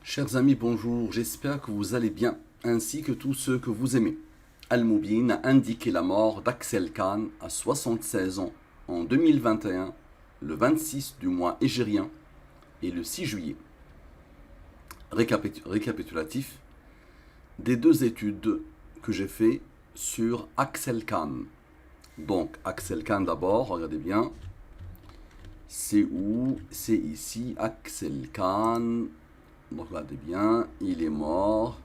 Chers amis, bonjour, j'espère que vous allez bien, ainsi que tous ceux que vous aimez. Al-Moubin a indiqué la mort d'Axel Khan à 76 ans en 2021, le 26 du mois égérien et le 6 juillet. Récapitulatif des deux études que j'ai fait sur Axel Khan. Donc, Axel Khan d'abord, regardez bien. C'est où? C'est ici, Axel Khan. Donc regardez bien, il est mort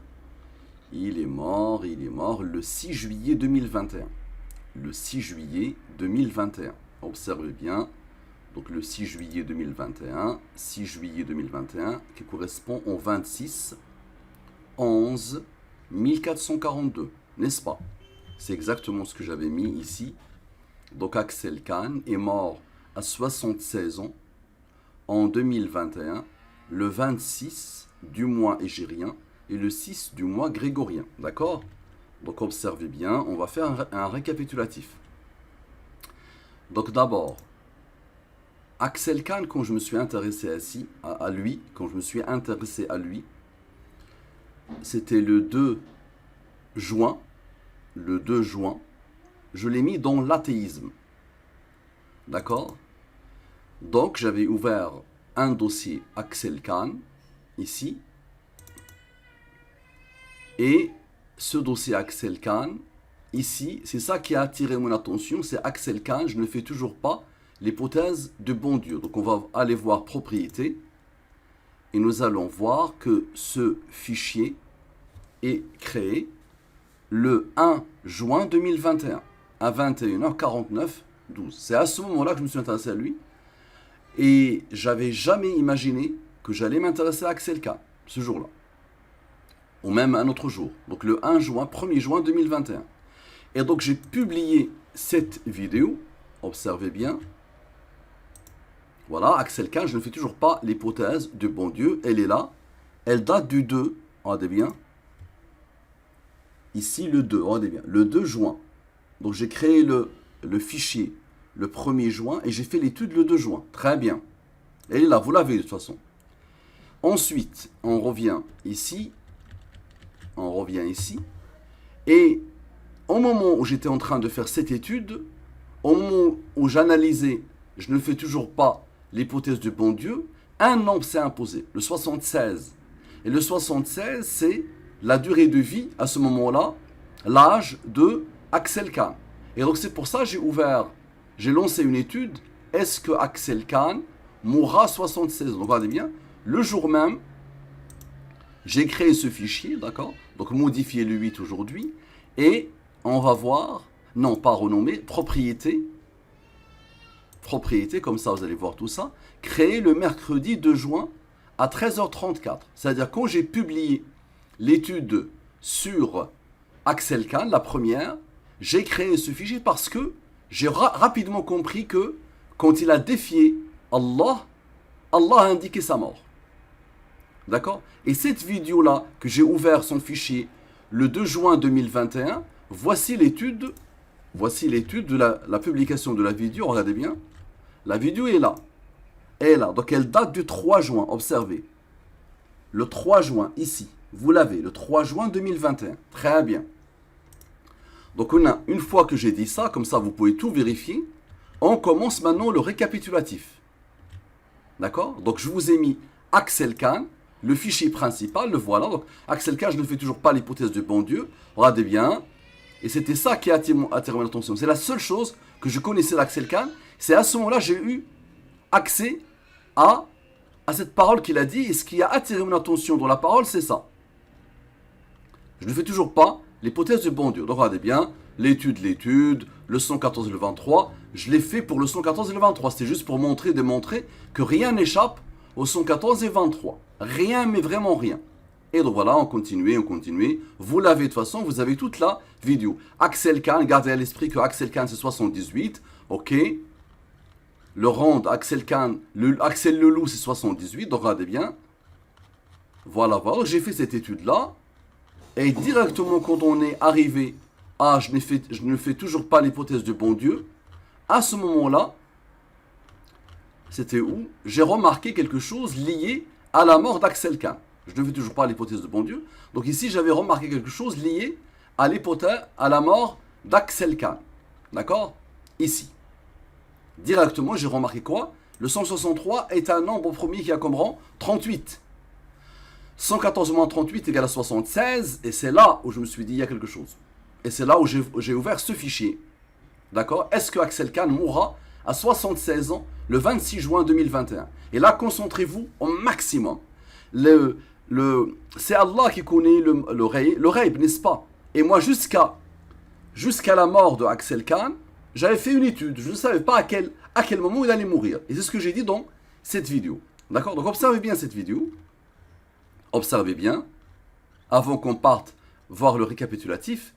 le 6 juillet 2021. Le 6 juillet 2021. Observez bien, donc le 6 juillet 2021, 6 juillet 2021, qui correspond au 26 11 1442, n'est-ce pas? C'est exactement ce que j'avais mis ici. Donc Axel Khan est mort à 76 ans en 2021, le 26 du mois égérien et le 6 du mois grégorien. D'accord? Donc observez bien, on va faire un récapitulatif. Donc d'abord, Axel Khan, quand je me suis intéressé à lui, c'était le 2 juin, je l'ai mis dans l'athéisme. D'accord? Donc j'avais ouvert un dossier Axel Khan, ici. Et ce dossier Axel Khan, ici, c'est ça qui a attiré mon attention, c'est Axel Khan, je ne fais toujours pas l'hypothèse de bon Dieu. Donc on va aller voir propriété, et nous allons voir que ce fichier est créé le 1 juin 2021, à 21h49, 12. C'est à ce moment-là que je me suis intéressé à lui. Et j'avais jamais imaginé que j'allais m'intéresser à Axel Khan ce jour-là. Ou même un autre jour. Donc le 1er juin 2021. Et donc j'ai publié cette vidéo. Observez bien. Voilà, Axel Khan, je ne fais toujours pas l'hypothèse de bon Dieu. Elle est là. Elle date du 2. Regardez bien. Ici le 2. Regardez bien. Le 2 juin. Donc j'ai créé le fichier le 1er juin et j'ai fait l'étude le 2 juin. Très bien. Elle est là, vous l'avez de toute façon. Ensuite, on revient ici. Et au moment où j'étais en train de faire cette étude, au moment où j'analysais, je ne fais toujours pas l'hypothèse du bon Dieu, un nombre s'est imposé, le 76. Et le 76, c'est la durée de vie à ce moment-là, l'âge de Axel Khan. Et donc c'est pour ça que j'ai lancé une étude, est-ce que Axel Khan mourra à 76 ans? Donc regardez bien, le jour même, j'ai créé ce fichier, d'accord? Donc modifier le 8 aujourd'hui, et on va voir, non pas renommer, propriété, comme ça vous allez voir tout ça, créé le mercredi 2 juin à 13h34. C'est-à-dire quand j'ai publié l'étude sur Axel Khan, la première, j'ai créé ce fichier parce que j'ai rapidement compris que quand il a défié Allah, Allah a indiqué sa mort. D'accord? Et cette vidéo-là, que j'ai ouvert son fichier le 2 juin 2021, voici l'étude de la publication de la vidéo. Regardez bien. La vidéo est là. Elle est là. Donc elle date du 3 juin. Observez. Le 3 juin, ici. Vous l'avez, le 3 juin 2021. Très bien. Donc une fois que j'ai dit ça, comme ça vous pouvez tout vérifier, on commence maintenant le récapitulatif. D'accord? Donc je vous ai mis Axel Khan, le fichier principal, le voilà. Donc Axel Khan, je ne fais toujours pas l'hypothèse du bon Dieu. Regardez bien. Et c'était ça qui a attiré mon attention. C'est la seule chose que je connaissais d'Axel Khan. C'est à ce moment-là que j'ai eu accès à cette parole qu'il a dit. Et ce qui a attiré mon attention dans la parole, c'est ça. Je ne fais toujours pas l'hypothèse du bon Dieu. Donc regardez bien, l'étude, le 114 et le 23, je l'ai fait pour le 114 et le 23. C'était juste pour démontrer que rien n'échappe au 114 et 23. Rien, mais vraiment rien. Et donc voilà, on continue. Vous l'avez de toute façon, vous avez toute la vidéo. Axel Khan, gardez à l'esprit que Axel Khan c'est 78, ok. Le rond Axel Khan, Axel Leloup c'est 78, donc regardez bien. Voilà, j'ai fait cette étude-là. Et directement quand on est arrivé à je ne fais toujours pas l'hypothèse du bon Dieu, à ce moment-là, c'était où j'ai remarqué quelque chose lié à la mort d'Axel Khan. Je ne fais toujours pas l'hypothèse de bon Dieu. Donc ici, j'avais remarqué quelque chose lié à l'hypothèse, à la mort d'Axel Khan. D'accord? Ici. Directement, j'ai remarqué quoi? Le 163 est un nombre premier qui a comme rang 38. 114 moins 38 égale à 76. Et c'est là où je me suis dit, il y a quelque chose. Et c'est là où j'ai ouvert ce fichier. D'accord? Est-ce que Axel Khan mourra à 76 ans le 26 juin 2021? Et là, concentrez-vous au maximum. C'est Allah qui connaît le ghaib, n'est-ce pas? Et moi, jusqu'à la mort de Axel Khan, j'avais fait une étude. Je ne savais pas à quel moment il allait mourir. Et c'est ce que j'ai dit dans cette vidéo. D'accord? Donc observez bien cette vidéo. Observez bien. Avant qu'on parte voir le récapitulatif.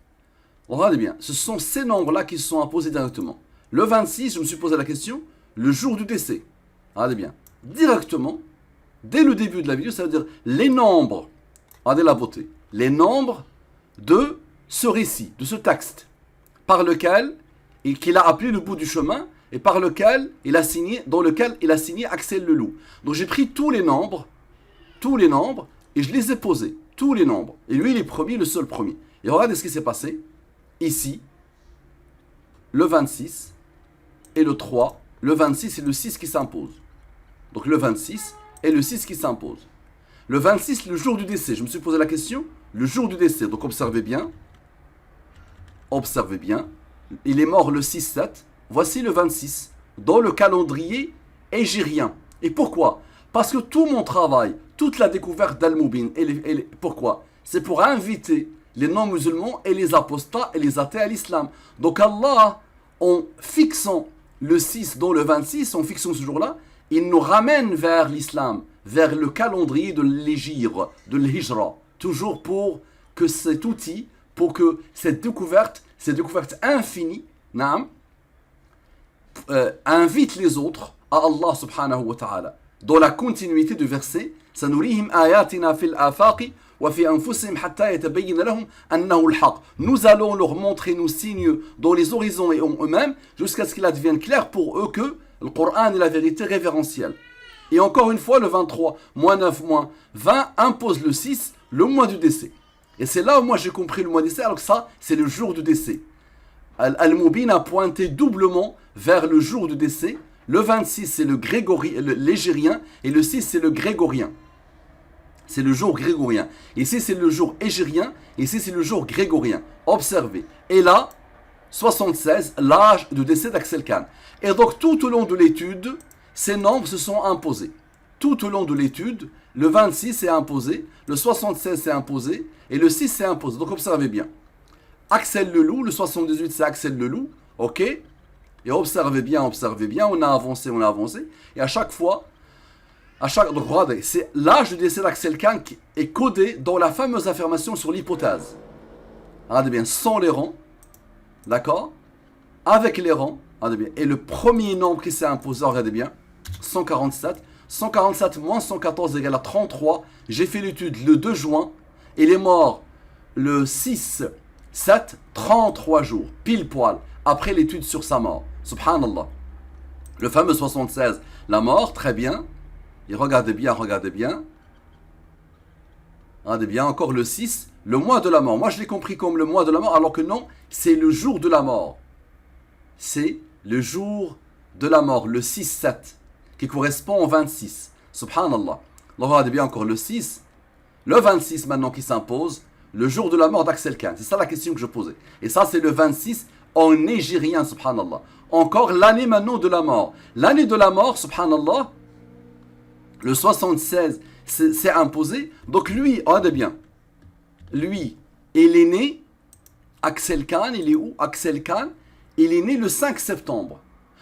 Regardez bien. Ce sont ces nombres-là qui se sont imposés directement. Le 26, je me suis posé la question, le jour du décès. Regardez bien. Directement, dès le début de la vidéo, ça veut dire les nombres. Regardez la beauté. Les nombres de ce récit, de ce texte, par lequel, et qu'il a appelé le bout du chemin, et par lequel il a signé, dans lequel il a signé Axel Leloup. Donc j'ai pris tous les nombres, et je les ai posés, tous les nombres. Et lui, il est premier, le seul premier. Et regardez ce qui s'est passé. Ici, le 26 et le 3, le 26 et le 6 qui s'imposent. Donc le 26 et le 6 qui s'imposent. Le 26, le jour du décès. Je me suis posé la question, le jour du décès. Donc observez bien. Observez bien. Il est mort le 6-7. Voici le 26 dans le calendrier hégirien. Et pourquoi? Parce que tout mon travail, toute la découverte d'Al-Moubin, pourquoi? C'est pour inviter les non-musulmans et les apostats et les athées à l'islam. Donc Allah, en fixant le 6 dans le 26, en fixant ce jour-là, il nous ramène vers l'islam, vers le calendrier de l'hégire, de l'hijra. Toujours pour que cet outil, pour que cette découverte infinie, invite les autres à Allah subhanahu wa ta'ala. Dans la continuité du verset, Sanurihim ayatina fil afaqi wa fi anfusihim hatta yatabayyana lahum annahu al-haq. Nous allons leur montrer nos signes dans les horizons et en eux-mêmes jusqu'à ce qu'il advienne clair pour eux que le Coran est la vérité révérentielle. Et encore une fois, le 23, moins 9, moins 20 impose le 6, le mois du décès. Et c'est là où moi j'ai compris le mois du décès, alors que ça, c'est le jour du décès. Al-Moubin a pointé doublement vers le jour du décès. Le 26, c'est l'hégérien, et le 6, c'est le grégorien. C'est le jour grégorien. Ici, c'est le jour hégérien, ici, c'est le jour grégorien. Observez. Et là, 76, l'âge de décès d'Axel Khan. Et donc, tout au long de l'étude, ces nombres se sont imposés. Tout au long de l'étude, le 26 est imposé, le 76 est imposé, et le 6 est imposé. Donc, observez bien. Axel Leloup, le 78, c'est Axel Leloup. OK? Et observez bien, on a avancé. Et à chaque fois, donc regardez, c'est l'âge du décès d'Axel Khan qui est codé dans la fameuse affirmation sur l'hypothèse. Regardez bien, sans les rangs, d'accord? Avec les rangs, regardez bien. Et le premier nombre qui s'est imposé, regardez bien, 147. 147 moins 114 égale à 33. J'ai fait l'étude le 2 juin. Il est mort le 6, 7, 33 jours, pile poil, après l'étude sur sa mort. Subhanallah. Le fameux 76, la mort, très bien. Et regardez bien. Regardez bien, encore le 6, le mois de la mort. Moi, je l'ai compris comme le mois de la mort, alors que non, c'est le jour de la mort. C'est le jour de la mort, le 6-7, qui correspond au 26. Subhanallah. Alors, regardez bien encore le 6, le 26 maintenant qui s'impose, le jour de la mort d'Axel Khan. C'est ça la question que je posais. Et ça, c'est le 26 en hégirien, subhanallah. Encore l'année maintenant de la mort. L'année de la mort, subhanallah, le 76 s'est imposé. Donc lui, regardez bien, lui, il est né, Axel Khan, il est où? Axel Khan, il est né le 5 septembre.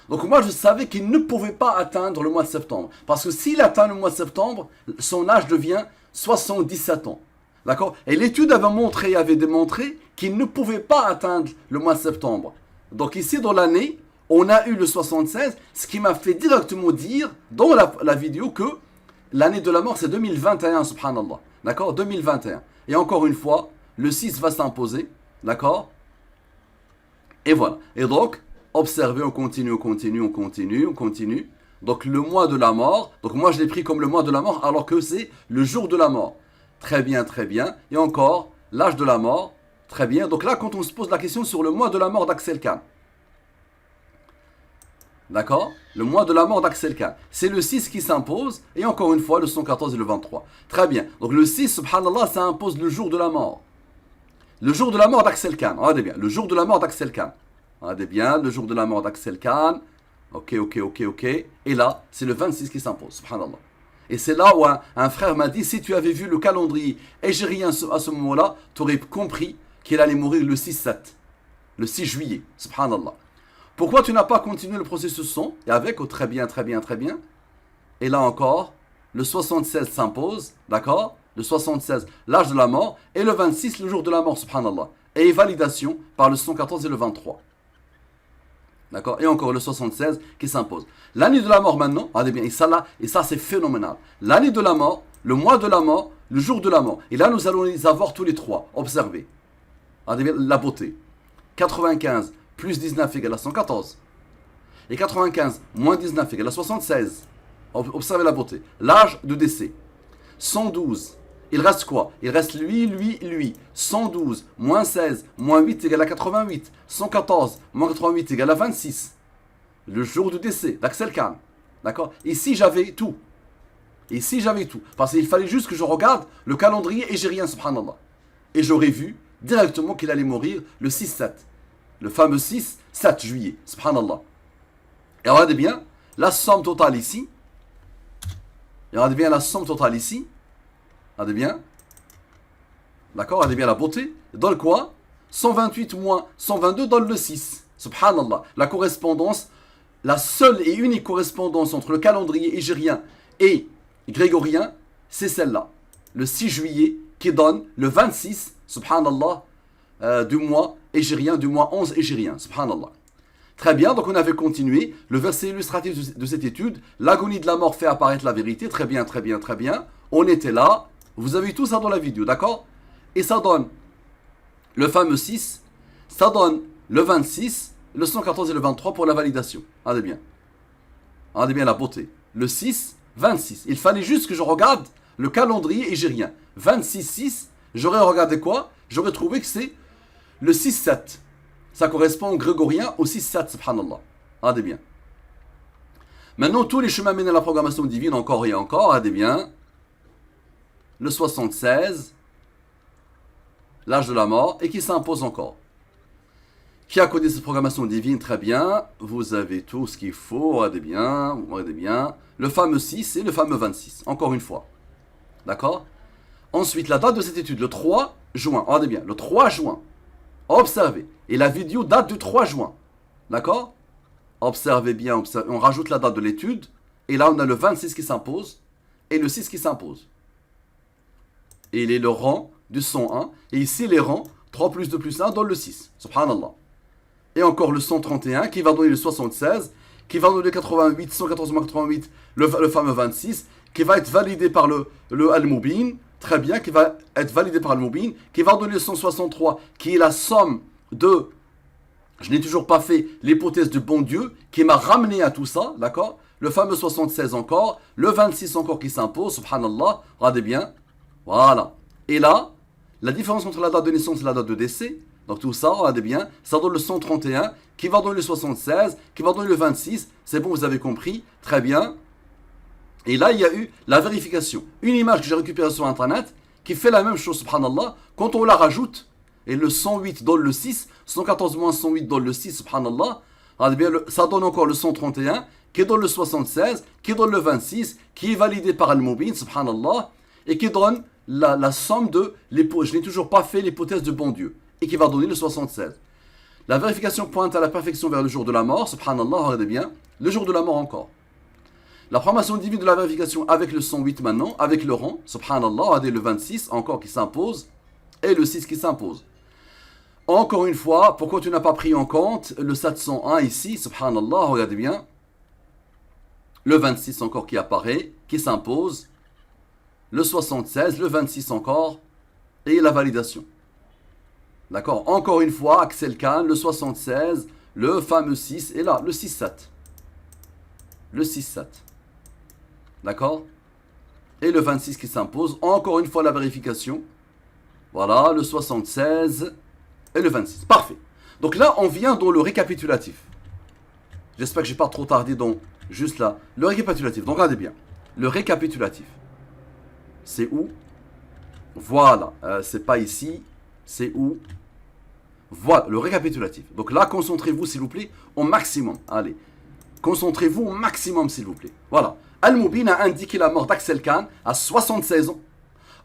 Donc moi, je savais qu'il ne pouvait pas atteindre le mois de septembre. Parce que s'il atteint le mois de septembre, son âge devient 77 ans. D'accord? Et l'étude avait démontré qu'il ne pouvait pas atteindre le mois de septembre. Donc ici, dans l'année, on a eu le 76, ce qui m'a fait directement dire dans la vidéo que l'année de la mort, c'est 2021, subhanallah. D'accord? 2021. Et encore une fois, le 6 va s'imposer. D'accord? Et voilà. Et donc, observez, on continue. Donc le mois de la mort, donc moi je l'ai pris comme le mois de la mort alors que c'est le jour de la mort. Très bien, très bien. Et encore, l'âge de la mort. Très bien. Donc là, quand on se pose la question sur le mois de la mort d'Axel Khan. D'accord? Le mois de la mort d'Axel Khan. C'est le 6 qui s'impose. Et encore une fois, le 114 et le 23. Très bien. Donc le 6, subhanallah, ça impose le jour de la mort. Le jour de la mort d'Axel Khan. Regardez bien. Le jour de la mort d'Axel Khan. Regardez bien. Le jour de la mort d'Axel Khan. Ok. Et là, c'est le 26 qui s'impose. Subhanallah. Et c'est là où un frère m'a dit, si tu avais vu le calendrier égérien à ce moment-là, tu aurais compris qu'il allait mourir le 6-7. Le 6 juillet. Subhanallah. Pourquoi tu n'as pas continué le processus son? Et avec, oh, très bien. Et là encore, le 76 s'impose, d'accord? Le 76, l'âge de la mort, et le 26, le jour de la mort, subhanallah. Et validation par le 114 et le 23. D'accord? Et encore le 76 qui s'impose. L'année de la mort maintenant, regardez bien, et ça c'est phénoménal. L'année de la mort, le mois de la mort, le jour de la mort. Et là nous allons les avoir tous les trois. Observez. Regardez bien la beauté. 95 plus 19 égale à 114. Et 95 moins 19 égale à 76. Observez la beauté. L'âge de décès. 112. Il reste quoi? Il reste lui. 112 moins 16 moins 8 égale à 88. 114 moins 88 égale à 26. Le jour du décès d'Axel Khan. D'accord? Ici j'avais tout. Parce qu'il fallait juste que je regarde le calendrier égérien, subhanallah. Et j'aurais vu directement qu'il allait mourir le 6-7. Le fameux 6-7 juillet. Subhanallah. Et regardez bien la somme totale ici. Regardez bien. D'accord? Regardez bien la beauté. Donne quoi? 128 moins 122 donne le 6. Subhanallah. La correspondance, la seule et unique correspondance entre le calendrier égérien et grégorien, c'est celle-là. Le 6 juillet qui donne le 26, subhanallah, du mois égérien, du mois 11 égérien. Subhanallah. Très bien, donc on avait continué. Le verset illustratif de cette étude, l'agonie de la mort fait apparaître la vérité. Très bien. On était là. Vous avez tout ça dans la vidéo, d'accord? Et ça donne le fameux 6, ça donne le 26, le 114 et le 23 pour la validation. Regardez bien la beauté. Le 6, 26. Il fallait juste que je regarde le calendrier égérien. 26-6, j'aurais regardé quoi? J'aurais trouvé que c'est le 6-7. Ça correspond au grégorien au 6-7, subhanallah. Regardez bien. Maintenant, tous les chemins mènent à la programmation divine, encore et encore. Regardez bien. Le 76, l'âge de la mort, et qui s'impose encore. Qui a codé cette programmation divine? Très bien. Vous avez tout ce qu'il faut. Regardez bien. Le fameux 6 et le fameux 26. Encore une fois. D'accord? Ensuite, la date de cette étude, le 3 juin. Regardez bien, le 3 juin. Observez. Et la vidéo date du 3 juin. D'accord? Observez bien. On rajoute la date de l'étude. Et là, on a le 26 qui s'impose. Et le 6 qui s'impose. Et il est le rang du 101. Et ici, les rangs, 3 plus 2 plus 1 donne le 6. Subhanallah. Et encore le 131 qui va donner le 76. Qui va donner le 88, 114 moins 88, le fameux 26. Qui va être validé par le Al-Mubin. Très bien, qui va être validé par Al-Mubin. Qui va donner le 163, qui est la somme de... Je n'ai toujours pas fait l'hypothèse du bon Dieu, qui m'a ramené à tout ça, d'accord? Le fameux 76 encore, le 26 encore qui s'impose, subhanallah, regardez bien. Voilà. Et là, la différence entre la date de naissance et la date de décès, donc tout ça, regardez bien, ça donne le 131, qui va donner le 76, qui va donner le 26. C'est bon, vous avez compris, très bien. Et là, il y a eu la vérification. Une image que j'ai récupérée sur Internet, qui fait la même chose, subhanallah, quand on la rajoute, et le 108 donne le 6, 114 moins 108 donne le 6, subhanallah, regardez bien, ça donne encore le 131, qui donne le 76, qui donne le 26, qui est validé par Al-Mubin, subhanallah, et qui donne la somme de l'hypothèse. Je n'ai toujours pas fait l'hypothèse de bon Dieu, et qui va donner le 76. La vérification pointe à la perfection vers le jour de la mort, subhanallah, regardez bien, le jour de la mort encore. La programmation divine de la vérification avec le 108 maintenant, avec le rang, subhanallah, regardez le 26 encore qui s'impose, et le 6 qui s'impose. Encore une fois, pourquoi tu n'as pas pris en compte le 701 ici, subhanallah, regardez bien. Le 26 encore qui apparaît, qui s'impose. Le 76, le 26 encore, et la validation. D'accord? Encore une fois, Aksel Khan, le 76, le fameux 6, et là, le 6-7. Le 6-7. D'accord? et le 26 qui s'impose. Encore une fois la vérification. Voilà, le 76 et le 26. Parfait. Donc là, on vient dans le récapitulatif. J'espère que je n'ai pas trop tardé dans juste là. Le récapitulatif. Donc regardez bien. Le récapitulatif. C'est où? Voilà. C'est pas ici. C'est où? Voilà, le récapitulatif. Donc là, concentrez-vous, s'il vous plaît, au maximum. Allez. Concentrez-vous au maximum, s'il vous plaît. Voilà. Al-Moubin a indiqué la mort d'Axel Khan à 76 ans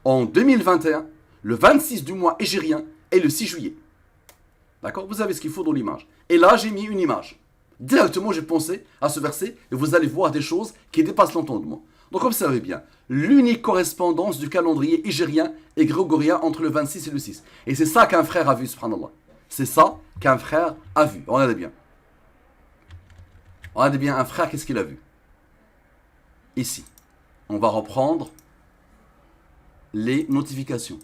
en 2021, le 26 du mois égérien et le 6 juillet. D'accord? Vous avez ce qu'il faut dans l'image. Et là, j'ai mis une image. Directement, j'ai pensé à ce verset et vous allez voir des choses qui dépassent l'entendement. Donc, observez bien. L'unique correspondance du calendrier égérien et grégorien entre le 26 et le 6. Et c'est ça qu'un frère a vu, subhanallah. C'est ça qu'un frère a vu. Regardez bien. Regardez bien, un frère, qu'est-ce qu'il a vu? Ici. On va reprendre les notifications.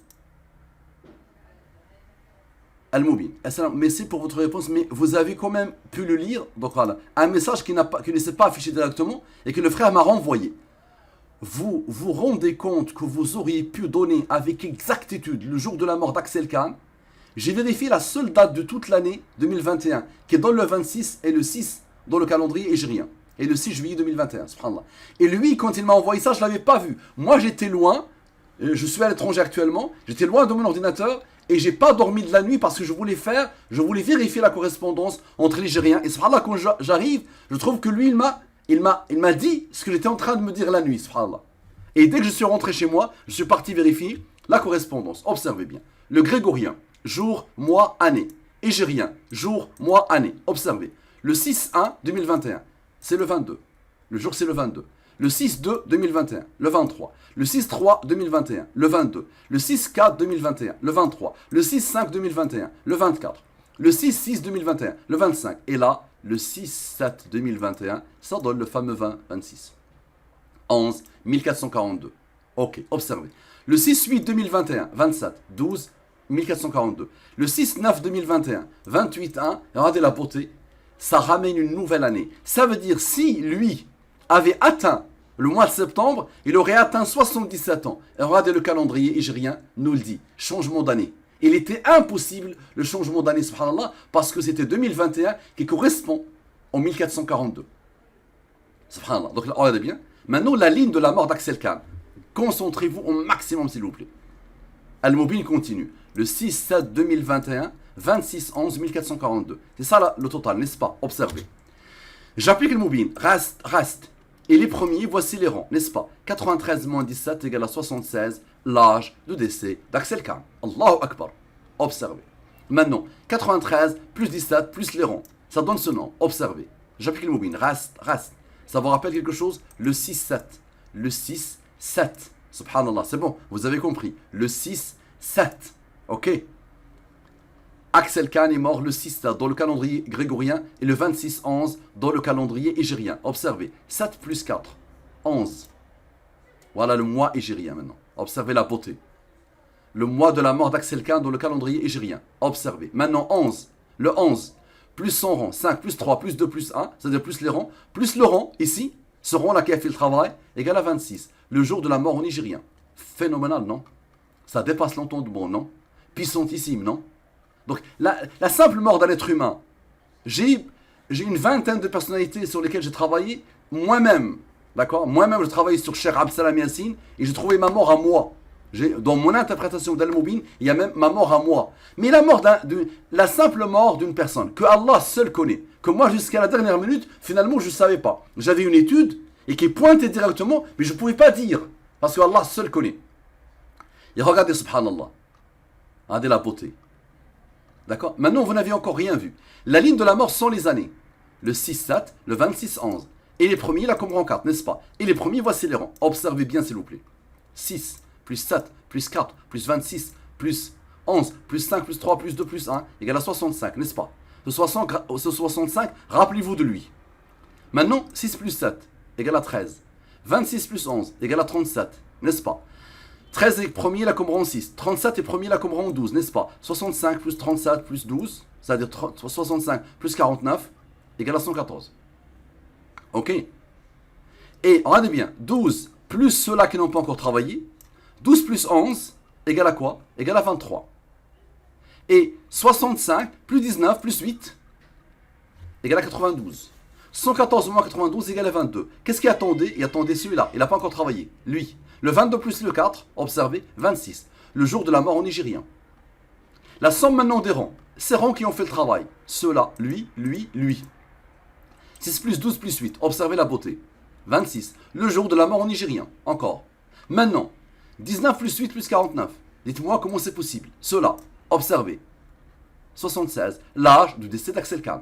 Al-Moubin. Merci pour votre réponse, mais vous avez quand même pu le lire. Donc voilà, un message qui ne s'est pas affiché directement et que le frère m'a renvoyé. Vous vous rendez compte que vous auriez pu donner avec exactitude le jour de la mort d'Axel Khan? J'ai vérifié la seule date de toute l'année 2021, qui est dans le 26 et le 6 dans le calendrier égérien. Et le 6 juillet 2021, subhanallah. Et lui, quand il m'a envoyé ça, je ne l'avais pas vu. Moi, j'étais loin. Je suis à l'étranger actuellement. J'étais loin de mon ordinateur. Et j'ai pas dormi de la nuit parce que je voulais vérifier la correspondance entre l'Égérien. Et subhanallah, quand j'arrive, je trouve que lui, il m'a dit ce que j'étais en train de me dire la nuit, subhanallah. Et dès que je suis rentré chez moi, je suis parti vérifier la correspondance. Observez bien. Le grégorien, jour, mois, année. Égérien, jour, mois, année. Observez. Le 6-1-2021, c'est le 22. Le jour, c'est le 22. Le 6-2-2021, le 23. Le 6-3-2021, le 22. Le 6-4-2021, le 23. Le 6-5-2021, le 24. Le 6-6-2021, le 25. Et là, le 6-7-2021, ça donne le fameux 20-26. 11, 1442. Ok, observez. Le 6-8-2021, 27. 12, 1442. Le 6-9-2021, 28-1. Regardez la beauté. Ça ramène une nouvelle année. Ça veut dire, si lui avait atteint le mois de septembre, il aurait atteint 77 ans. Et regardez, le calendrier égérien nous le dit. Changement d'année. Il était impossible le changement d'année, subhanallah, parce que c'était 2021 qui correspond au 1442. Subhanallah. Donc là, regardez bien. Maintenant, la ligne de la mort d'Axel Khan. Concentrez-vous au maximum, s'il vous plaît. Al-Moubin continue. Le 6-7-2021, 26-11-1442. C'est ça le total, n'est-ce pas? Observez. J'applique le Moubin. Reste. Et les premiers, voici les rangs, n'est-ce pas? 93 moins 17 égale à 76, l'âge de décès d'Axel Khan. Allahu Akbar. Observez. Maintenant, 93 plus 17 plus les rangs. Ça donne ce nom. Observez. J'applique le Moubin. Reste. Ça vous rappelle quelque chose? Le 6-7. Le 6-7. Subhanallah, c'est bon, vous avez compris. Le 6-7. Ok. Aksel Khan est mort le 6-7 dans le calendrier grégorien et le 26-11 dans le calendrier égérien. Observez, 7 plus 4, 11. Voilà le mois égérien maintenant. Observez la beauté. Le mois de la mort d'Aksel Khan dans le calendrier égérien. Observez. Maintenant 11. Le 11 plus son rang, 5 plus 3 plus 2 plus 1, c'est-à-dire plus les rangs, plus le rang ici, ce rang-là qui a fait le travail, égale à 26. Le jour de la mort en nigérien. Phénoménal, non? Ça dépasse l'entendement, non? Puissantissime, non? Donc, la simple mort d'un être humain, j'ai une vingtaine de personnalités sur lesquelles j'ai travaillé, moi-même, d'accord? Moi-même, je travaillé sur Cheikh Absalam Yassine et j'ai trouvé ma mort à moi. Dans mon interprétation d'Al-Moubin, il y a même ma mort à moi. Mais la simple mort d'une personne, que Allah seul connaît, que moi, jusqu'à la dernière minute, finalement, je ne savais pas. J'avais une étude et qui pointait directement, mais je ne pouvais pas dire, parce que Allah seul connaît. Et regardez, subhanallah, regardez la beauté. D'accord? Maintenant, vous n'avez encore rien vu. La ligne de la mort sont les années. Le 6-7, le 26-11. Et les premiers, là, comme rang 4, n'est-ce pas? Et les premiers, voici les rangs. Observez bien, s'il vous plaît. 6, plus 7, plus 4, plus 26, plus 11, plus 5, plus 3, plus 2, plus 1, égale à 65, n'est-ce pas? Ce 65, rappelez-vous de lui. Maintenant, 6 plus 7, égale à 13. 26 plus 11, égale à 37, n'est-ce pas? 13 est premier là comme rang 6. 37 est premier là comme rang 12, n'est-ce pas? 65 plus 37 plus 12, c'est-à-dire 65 plus 49, égale à 114. Ok? Et regardez bien, 12 plus ceux-là qui n'ont pas encore travaillé. 12 plus 11 égale à quoi? Égale à 23. Et 65 plus 19 plus 8 égale à 92. 114 moins 92 égale à 22. Qu'est-ce qu'il attendait? Il attendait celui-là. Il n'a pas encore travaillé. Lui. Le 22 plus le 4, observez, 26. Le jour de la mort en nigérien. La somme maintenant des rangs. Ces rangs qui ont fait le travail. Ceux-là, lui, lui, lui. 6 plus 12 plus 8. Observez la beauté. 26. Le jour de la mort en nigérien. Encore. Maintenant, 19 plus 8 plus 49. Dites-moi comment c'est possible. Ceux-là, observez. 76. L'âge du décès d'Axel Kahn.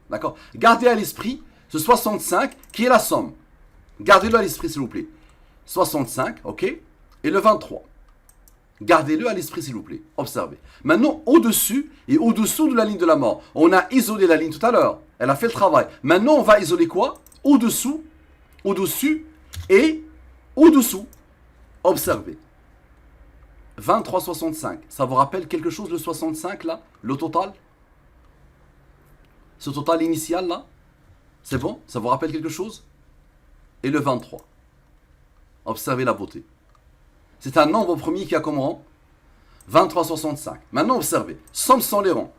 D'accord? Gardez à l'esprit ce 65 qui est la somme. Gardez-le à l'esprit s'il vous plaît. 65, ok? Et le 23. Gardez-le à l'esprit s'il vous plaît. Observez. Maintenant, au-dessus et au-dessous de la ligne de la mort. On a isolé la ligne tout à l'heure. Elle a fait le travail. Maintenant, on va isoler quoi? Au-dessous, au-dessus et au-dessous. Observez. 23,65. Ça vous rappelle quelque chose le 65 là? Le total? Ce total initial là? C'est bon? Ça vous rappelle quelque chose? Et le 23. Observez la beauté. C'est un nombre premier qui a comme rang 23,65. Maintenant observez. Somme sans les rangs.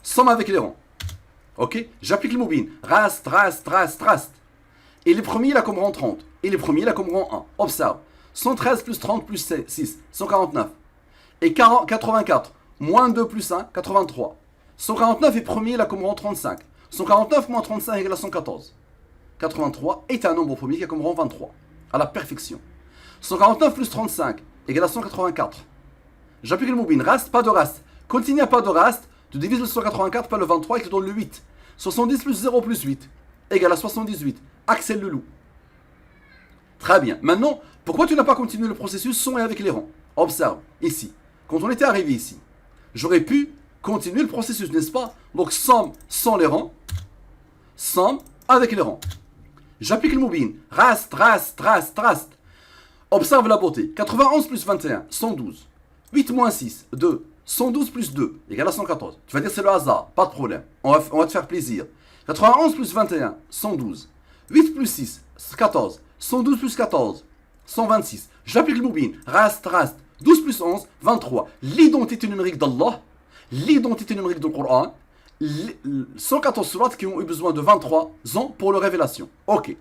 Somme avec les rangs. Ok? J'applique le mobile. Rast, rast, rast, rast. Et les premiers il a comme rang 30. Et les premiers il a comme rang 1. Observe. 113 plus 30 plus 6. 149. Et 84. Moins 2 plus 1. 83. 149 est premier il a comme rang 35. 149 moins 35 égale à 114. 83 est un nombre premier qui a comme rang 23. À la perfection. 149 plus 35 égale à 184. J'applique le mobile. Reste, pas de reste. Quand il n'y a pas de reste, tu divises le 184 par le 23 et tu donnes le 8. 70 plus 0 plus 8 égale à 78. Axel le loup. Très bien. Maintenant, pourquoi tu n'as pas continué le processus sans et avec les rangs? Observe, ici. Quand on était arrivé ici, j'aurais pu continuer le processus, n'est-ce pas? Donc, somme sans les rangs, somme avec les rangs. J'applique le mobile. Reste, reste, reste, reste. Observe la beauté. 91 plus 21, 112. 8 moins 6, 2. 112 plus 2 égale à 114. Tu vas dire c'est le hasard, pas de problème. On va te faire plaisir. 91 plus 21, 112. 8 plus 6, 14. 112 plus 14, 126. J'applique le mobile. Reste, reste. 12 plus 11, 23. L'identité numérique d'Allah, l'identité numérique du Coran, 114 sourates qui ont eu besoin de 23 ans pour leur révélation. Ok.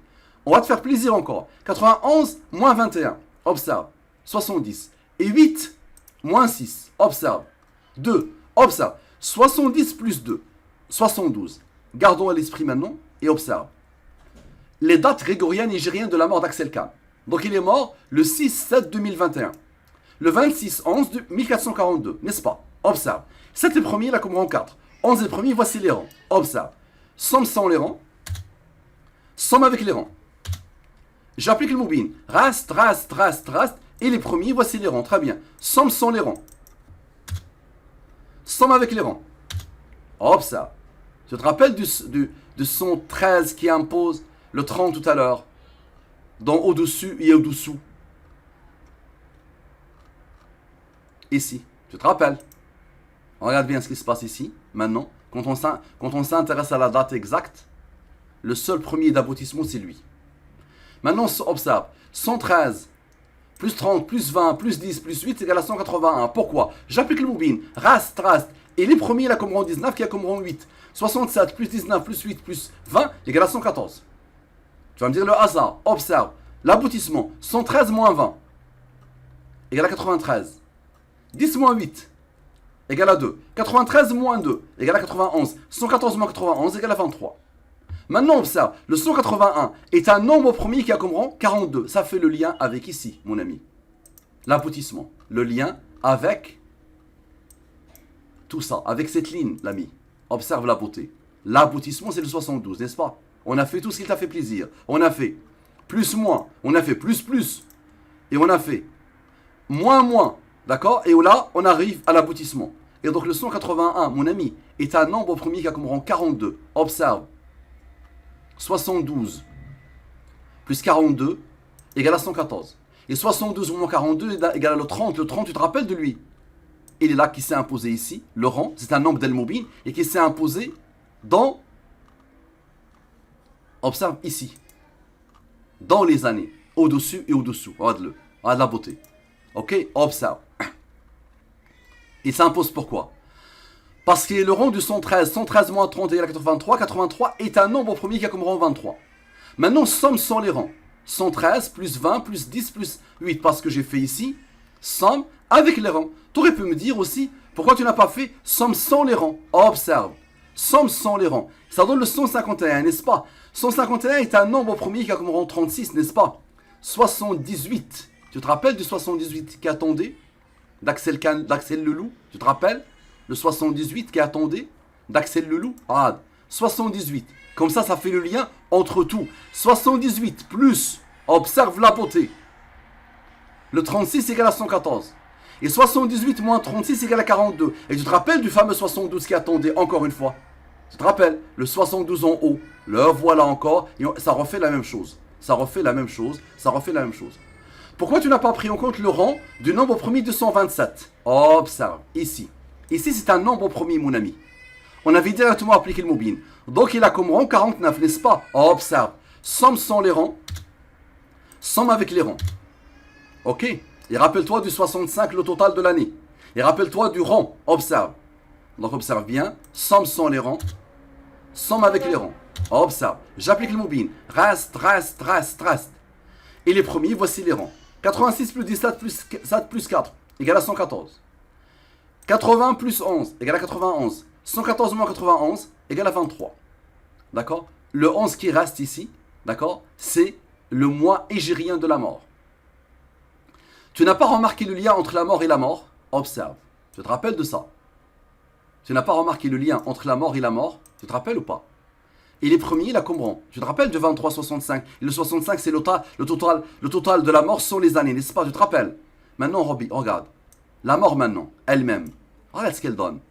On va te faire plaisir encore. 91 moins 21. Observe. 70. Et 8 moins 6. Observe. 2. Observe. 70 plus 2. 72. Gardons à l'esprit maintenant et observe. Les dates grégoriennes nigériennes de la mort d'Axel Kahn. Donc il est mort le 6-7-2021. Le 26-11-1442. N'est-ce pas? Observe. 7 est premier, il a comme rang 4. 11 est premier, voici les rangs. Observe. Somme sans les rangs. Somme avec les rangs. J'applique le mobile. Reste, reste, reste, reste. Et les premiers, voici les rangs. Très bien. Somme sans les rangs. Somme avec les rangs. Observe. Tu te rappelles du son 13 qui impose le 30 tout à l'heure? Dans au-dessus et au-dessous. Ici. Tu te rappelles? Regarde bien ce qui se passe ici. Maintenant, quand on s'intéresse à la date exacte, le seul premier d'aboutissement, c'est lui. Maintenant, observe. 113 plus 30 plus 20 plus 10 plus 8 égale à 181. Pourquoi? J'applique le mobile. Reste, reste. Et les premiers, il a comme rang 19 qui a comme rang 8. 67 plus 19 plus 8 plus 20 égale à 114. Tu vas me dire le hasard. Observe. L'aboutissement. 113 moins 20 égale à 93. 10 moins 8 égale à 2. 93 moins 2 égale à 91. 114 moins 91 égale à 23. Maintenant, observe, le 181 est un nombre premier qui a comme rang 42. Ça fait le lien avec ici, mon ami. L'aboutissement. Le lien avec tout ça, avec cette ligne, l'ami. Observe la beauté. L'aboutissement, c'est le 72, n'est-ce pas? On a fait tout ce qui t'a fait plaisir. On a fait plus, moins. On a fait plus, plus. Et on a fait moins, moins. D'accord? Et là, on arrive à l'aboutissement. Et donc, le 181, mon ami, est un nombre premier qui a comme rang 42. Observe. 72 plus 42 égale à 114. Et 72 moins 42 égale à le 30. Le 30, tu te rappelles de lui? Il est là qui s'est imposé ici. Le rang, c'est un nombre d'El-Mobin. Et qui s'est imposé dans... Observe ici. Dans les années. au-dessus et au-dessous. Regarde-le. Regarde la beauté. Ok, observe. Il s'impose pourquoi? Parce qu'il est le rang du 113. 113 moins 30 égale 83. 83 est un nombre premier qui a comme rang 23. Maintenant, somme sans les rangs. 113 plus 20 plus 10 plus 8. Parce que j'ai fait ici, somme avec les rangs. Tu aurais pu me dire aussi, pourquoi tu n'as pas fait somme sans les rangs? Observe. Somme sans les rangs. Ça donne le 151, n'est-ce pas? 151 est un nombre premier qui a comme rang 36, n'est-ce pas? 78. Tu te rappelles du 78 qui attendait d'Axel Leloup? Tu te rappelles? Le 78 qui attendait d'Axel Leloup? Ah, 78. Comme ça fait le lien entre tout. 78 plus, observe la beauté. Le 36 égale à 114. Et 78 moins 36 égale à 42. Et tu te rappelles du fameux 72 qui attendait encore une fois? Tu te rappelles? Le 72 en haut. Le voilà encore. Et ça refait la même chose. Ça refait la même chose. Ça refait la même chose. Pourquoi tu n'as pas pris en compte le rang du nombre premier 227? Observe. Ici. Ici, c'est un nombre premier, mon ami. On avait directement appliqué le mobile. Donc, il a comme rang 49, n'est-ce pas? Observe. Somme sans les rangs. Somme avec les rangs. Ok? Et rappelle-toi du 65, le total de l'année. Et rappelle-toi du rang. Observe. Donc, observe bien. Somme sans les rangs. Somme avec les rangs. Observe. J'applique le mobile. Reste. Et les premiers, voici les rangs. 86 plus 17 plus 7 plus 4 égale à 114. 80 plus 11 égale à 91. 114 moins 91 égale à 23. D'accord? Le 11 qui reste ici, d'accord, c'est le mois hégirien de la mort. Tu n'as pas remarqué le lien entre la mort et la mort? Observe. Tu te rappelles de ça? Tu n'as pas remarqué le lien entre la mort et la mort? Tu te rappelles ou pas? Et les premiers, il a comme rang. Tu te rappelles de 23, 65? Et le 65, c'est le total de la mort sont les années, n'est-ce pas? Tu te rappelles? Maintenant, regarde. La mort maintenant, elle-même. Regarde ce qu'elle donne.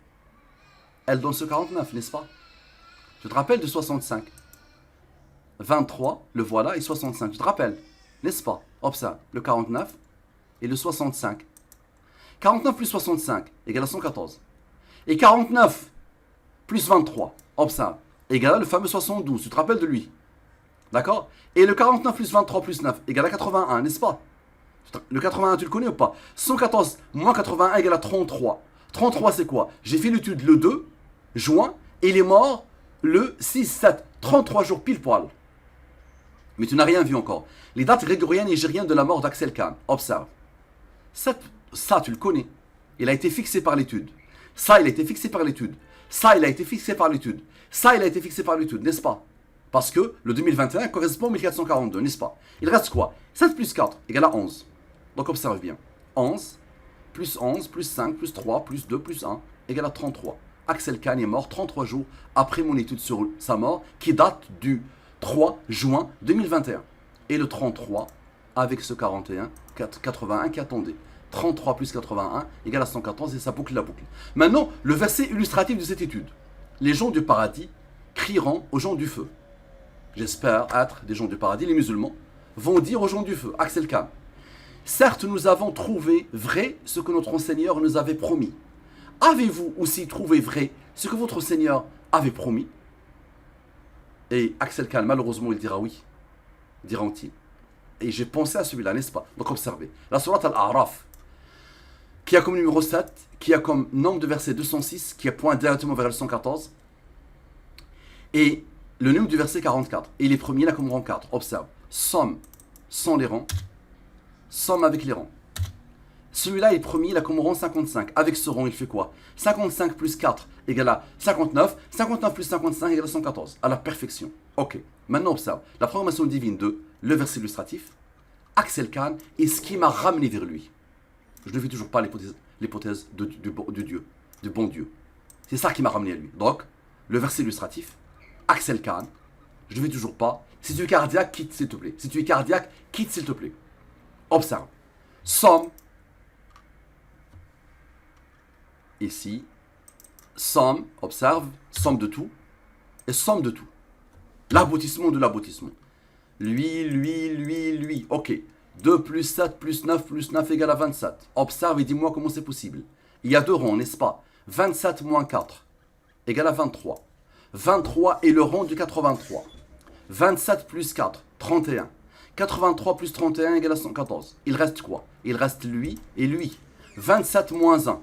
Elle donne ce 49, n'est-ce pas? Tu te rappelles de 65? 23, le voilà, et 65. Tu te rappelles? N'est-ce pas? Observe. Le 49 et le 65. 49 plus 65 égale à 114. Et 49 plus 23, observe, égale à le fameux 72. Tu te rappelles de lui? D'accord? Et le 49 plus 23 plus 9 égale à 81, n'est-ce pas? Le 81, tu le connais ou pas? 114 moins 81 égale à 33. 33, c'est quoi? J'ai fait l'étude le 2 juin et il est mort le 6, 7. 33 jours pile poil. Mais tu n'as rien vu encore. Les dates grégoriennes et nigériennes de la mort d'Axel Kahn. Observe. Ça, tu le connais. Il a été fixé par l'étude. Ça, il a été fixé par l'étude. Ça, il a été fixé par l'étude. Ça, il a été fixé par l'étude, n'est-ce pas? Parce que le 2021 correspond au 1442, n'est-ce pas? Il reste quoi? 7 plus 4 égale à 11. Donc observe bien. 11 plus 5 plus 3 plus 2 plus 1 égale à 33. Axel Kahn est mort 33 jours après mon étude sur sa mort qui date du 3 juin 2021. Et le 33 avec ce 81 qui attendait. 33 plus 81 égale à 114 et ça boucle la boucle. Maintenant, le verset illustratif de cette étude. Les gens du paradis crieront aux gens du feu. J'espère être des gens du paradis, les musulmans, vont dire aux gens du feu, Axel Kahn. Certes, nous avons trouvé vrai ce que notre Seigneur nous avait promis. Avez-vous aussi trouvé vrai ce que votre Seigneur avait promis? Et Axel Kahn, malheureusement, il dira oui. Diront-ils. Et j'ai pensé à celui-là, n'est-ce pas? Donc observez. La sourate Al-A'raf, qui a comme numéro 7, qui a comme nombre de versets 206, qui pointe directement vers le 114, et le nombre du verset 44. Et les premiers, là, comme rang 4. Observe. Somme sans les rangs. Somme avec les rangs. Celui-là est premier, il a comme rang 55. Avec ce rang, il fait quoi? 55 plus 4 égale à 59. 59 plus 55 égale à 114. À la perfection. Ok. Maintenant, observe. La programmation divine de le verset illustratif, Axel Kahn, est ce qui m'a ramené vers lui. Je ne fais toujours pas l'hypothèse de Dieu, du bon Dieu. C'est ça qui m'a ramené à lui. Donc, le verset illustratif, Axel Kahn, je ne fais toujours pas. Si tu es cardiaque, quitte s'il te plaît. Si tu es cardiaque, quitte s'il te plaît. Observe. Somme. Ici. Somme. Observe. Somme de tout. Et somme de tout. L'aboutissement de l'aboutissement. Lui. Ok. 2 plus 7 plus 9 égale à 27. Observe et dis-moi comment c'est possible. Il y a deux rangs, n'est-ce pas? 27 moins 4 égale à 23. 23 est le rang du 83. 27 plus 4, 31. 83 plus 31 égale à 114. Il reste quoi? Il reste lui et lui. 27 moins 1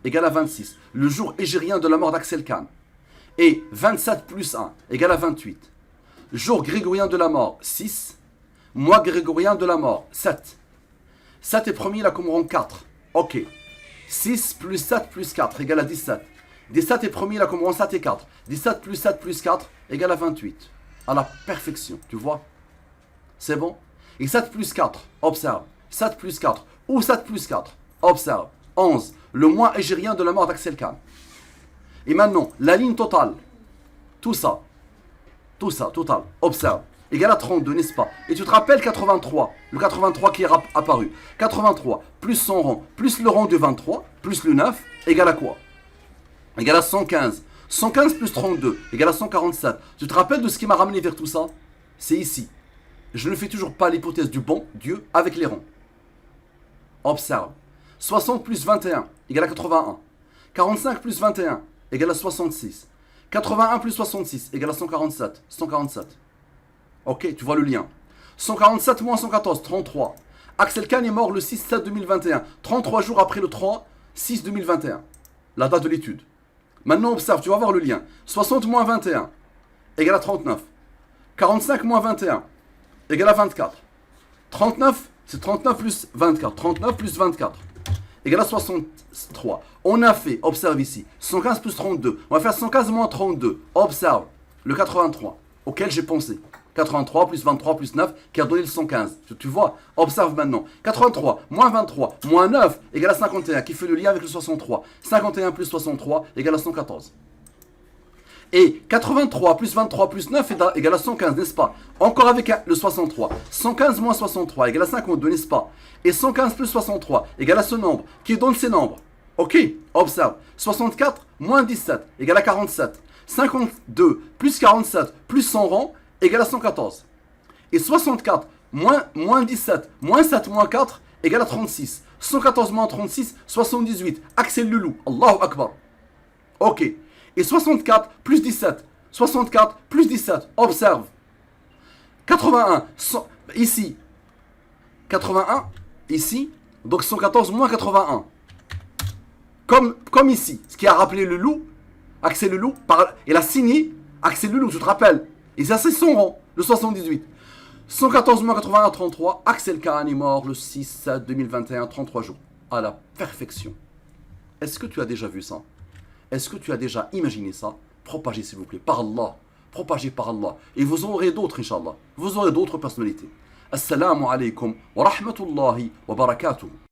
égale à 26. Le jour égérien de la mort d'Axel Kahn. Et 27 plus 1 égale à 28. Jour grégorien de la mort, 6. Mois grégorien de la mort, 7. 7 et premier, là, comme rond 4. Ok. 6 plus 7 plus 4 égale à 17. 17 et premier, là, comme rond 7 et 4. 17 plus 7 plus 4 égale à 28. À la perfection, tu vois? C'est bon? Et 7 plus 4, observe. 7 plus 4, ou 7 plus 4, observe. 11, le mois égérien de la mort d'Axel Kahn. Et maintenant, la ligne totale, tout ça, total, observe, égale à 32, n'est-ce pas? Et tu te rappelles 83, le 83 qui est apparu. 83, plus son rang, plus le rang de 23, plus le 9, égale à quoi? Égale à 115. 115 plus 32, égale à 147. Tu te rappelles de ce qui m'a ramené vers tout ça? C'est ici. Je ne fais toujours pas l'hypothèse du bon Dieu avec les rangs. Observe. 60 plus 21, égale à 81. 45 plus 21, égale à 66. 81 plus 66, égale à 147. 147. Ok, tu vois le lien. 147 moins 114, 33. Axel Kahn est mort le 6/7/2021. 33 jours après le 3/6/2021. La date de l'étude. Maintenant, observe, tu vas voir le lien. 60 moins 21, égale à 39. 45 moins 21, égale à 24. 39, c'est 39 plus 24. 39 plus 24, égale à 63. On a fait, observe ici, 115 plus 32. On va faire 115 moins 32. Observe, le 83, auquel j'ai pensé. 83 plus 23 plus 9, qui a donné le 115. Tu vois, observe maintenant. 83 moins 23 moins 9 égale à 51, qui fait le lien avec le 63. 51 plus 63 égale à 114. Et 83 plus 23 plus 9 égale à 115, n'est-ce pas? Encore avec le 63. 115 moins 63 égale à 52, n'est-ce pas? Et 115 plus 63 égale à ce nombre, qui donne ces nombres. Ok, observe. 64 moins 17 égale à 47. 52 plus 47 plus 100 rang égale à 114. Et 64 moins 17 moins 7 moins 4 égale à 36. 114 moins 36, 78. Axel Loulou. Allahu Akbar. Ok. Et 64 plus 17. 64 plus 17. Observe. 81. Ici. 81. Ici. Donc 114 moins 81. Comme ici. Ce qui a rappelé le loup. Axel Loulou. Il a signé Axel Loulou, tu te rappelles. Et ça, c'est son rang, le 78. 114 moins 81, 33. Axel Kahn est mort le 6/7/2021, 33 jours. À la perfection. Est-ce que tu as déjà vu ça? Est-ce que tu as déjà imaginé ça? Propagez, s'il vous plaît, par Allah. Propagez par Allah. Et vous aurez d'autres, Inch'Allah. Vous aurez d'autres personnalités. Assalamu alaikum wa rahmatullahi wa barakatuh.